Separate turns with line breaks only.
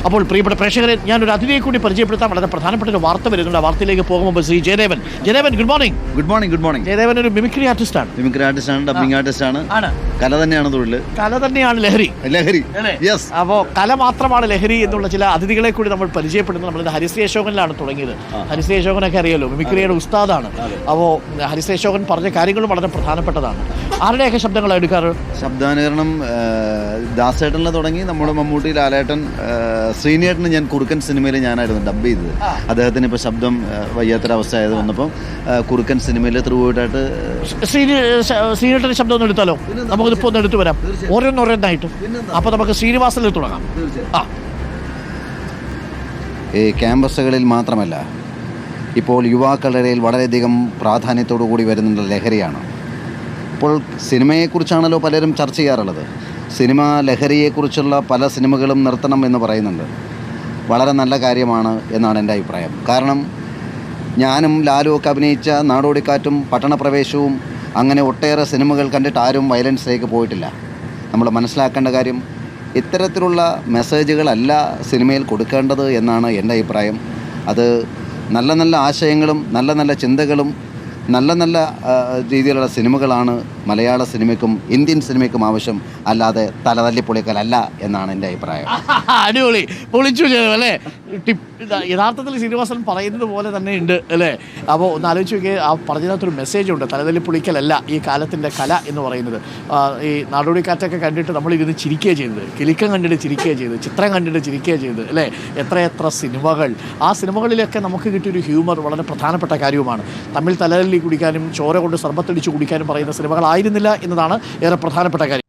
അപ്പോൾ പ്രിയപ്പെട്ട പ്രേക്ഷകരെ, ഞാനൊരു അതിഥിയെ കൂടി പരിചയപ്പെടുത്താൻ വളരെ പ്രധാനപ്പെട്ട ഒരു വാർത്ത വരുന്നുണ്ട്. ആ വാർത്തയിലേക്ക് പോകുമ്പോൾ Shri Jayadevan. Good morning.
Good morning.
Jayadevan ഒരു മിമിക്രി ആർട്ടിസ്റ്റാണ്.
ഡബിംഗ് ആർട്ടിസ്റ്റാണ്. കല തന്നെയാണ് തൊഴിൽ. കല തന്നെയാണ് ലഹരി. യെസ്. അപ്പോൾ
കല മാത്രമാണ് ലഹരി എന്നുള്ള ചില അതിഥികളെ കൂടി നമ്മൾ പരിചയപ്പെടുന്നത്. നമ്മളിത് ഹരിശ്രീ അശോകനിലാണ് തുടങ്ങിയത്. ഹരിശ്രീ അശോകനൊക്കെ അറിയാലോ, മിമിക്രിയുടെ ഉസ്താദാണ്. അപ്പോൾ ഹരിശ്രീ അശോകൻ പറഞ്ഞ കാര്യങ്ങളും വളരെ പ്രധാനപ്പെട്ടതാണ്. ആരുടെയൊക്കെ ശബ്ദങ്ങൾ എടുക്കാറ്?
ശബ്ദാനുകരണം ദാസേട്ടനിൽ തുടങ്ങി. നമ്മുടെ മമ്മൂട്ടി, ലാലേട്ടൻ, ശ്രീനേട്ടന് ഞാൻ കുറുക്കൻ സിനിമയിൽ ഞാനായിരുന്നു ഡബ് ചെയ്തത്. അദ്ദേഹത്തിന് ഇപ്പോൾ ശബ്ദം വയ്യാത്തൊരവസ്ഥ ആയത് വന്നപ്പോൾ കുറുക്കൻ സിനിമയിൽ ത്രൂ ആയിട്ട്
ശ്രീനേട്ടൻ്റെ ശബ്ദം ഒന്ന് എടുത്താലോ? നമുക്കിപ്പോൾ ഒന്ന് എടുത്തു വരാം, ഓരോന്നോരോന്നായിട്ട്. അപ്പോൾ നമുക്ക് ശ്രീനിവാസനിൽ തുടങ്ങാം.
ഈ ക്യാമ്പസുകളിൽ മാത്രമല്ല, ഇപ്പോൾ യുവാക്കളുടെ വളരെയധികം പ്രാധാന്യത്തോടു കൂടി വരുന്ന ലഹരിയാണ്. ഇപ്പോൾ സിനിമയെക്കുറിച്ചാണല്ലോ പലരും ചർച്ച ചെയ്യാറുള്ളത്. സിനിമ ലഹരിയെക്കുറിച്ചുള്ള പല സിനിമകളും നിർത്തണം എന്ന് പറയുന്നുണ്ട്. വളരെ നല്ല കാര്യമാണ് എന്നാണ് എൻ്റെ അഭിപ്രായം. കാരണം ഞാനും ലാലും ഒക്കെ അഭിനയിച്ച നാടോടിക്കാറ്റും പട്ടണപ്രവേശവും അങ്ങനെ ഒട്ടേറെ സിനിമകൾ കണ്ടിട്ട് ആരും വയലൻസിലേക്ക് പോയിട്ടില്ല. നമ്മൾ മനസ്സിലാക്കേണ്ട കാര്യം, ഇത്തരത്തിലുള്ള മെസ്സേജുകളല്ല സിനിമയിൽ കൊടുക്കേണ്ടത് എന്നാണ് എൻ്റെ അഭിപ്രായം. അത് നല്ല നല്ല ആശയങ്ങളും നല്ല നല്ല ചിന്തകളും നല്ല നല്ല രീതിയിലുള്ള സിനിമകളാണ് മലയാള സിനിമയ്ക്കും ഇന്ത്യൻ സിനിമയ്ക്കും ആവശ്യം, അല്ലാതെ തലതല്ലിപ്പൊളിക്കലല്ല എന്നാണ് എൻ്റെ അഭിപ്രായം.
അടിപൊളി, പൊളിച്ചു അല്ലേ? യഥാർത്ഥത്തിൽ ശ്രീനിവാസൻ പറയുന്നത് പോലെ തന്നെ ഉണ്ട് അല്ലേ? അപ്പോൾ ഒന്ന് ആലോചിച്ച് നോക്കിയാൽ ആ പറഞ്ഞതിനകത്തൊരു മെസ്സേജ് ഉണ്ട്. തലതല്ലിപ്പൊളിക്കലല്ല ഈ കാലത്തിൻ്റെ കല എന്ന് പറയുന്നത്. ഈ നാടോടിക്കാറ്റൊക്കെ കണ്ടിട്ട് നമ്മളിരുന്ന് ചിരിക്കുക ചെയ്തത്, കിലുക്കം കണ്ടിട്ട് ചിരിക്കുക ചെയ്തത്, ചിത്രം കണ്ടിട്ട് ചിരിക്കുക ചെയ്തത് അല്ലേ? എത്രയെത്ര സിനിമകൾ! ആ സിനിമകളിലൊക്കെ നമുക്ക് കിട്ടിയൊരു ഹ്യൂമർ വളരെ പ്രധാനപ്പെട്ട കാര്യവുമാണ്. തമ്മിൽ തലതല്ലി കുടിക്കാനും ചോര കൊണ്ട് സർബത്തടിച്ച് കുടിക്കാനും പറയുന്ന സിനിമകളായിരുന്നില്ല എന്നതാണ് ഏറെ പ്രധാനപ്പെട്ട കാര്യം.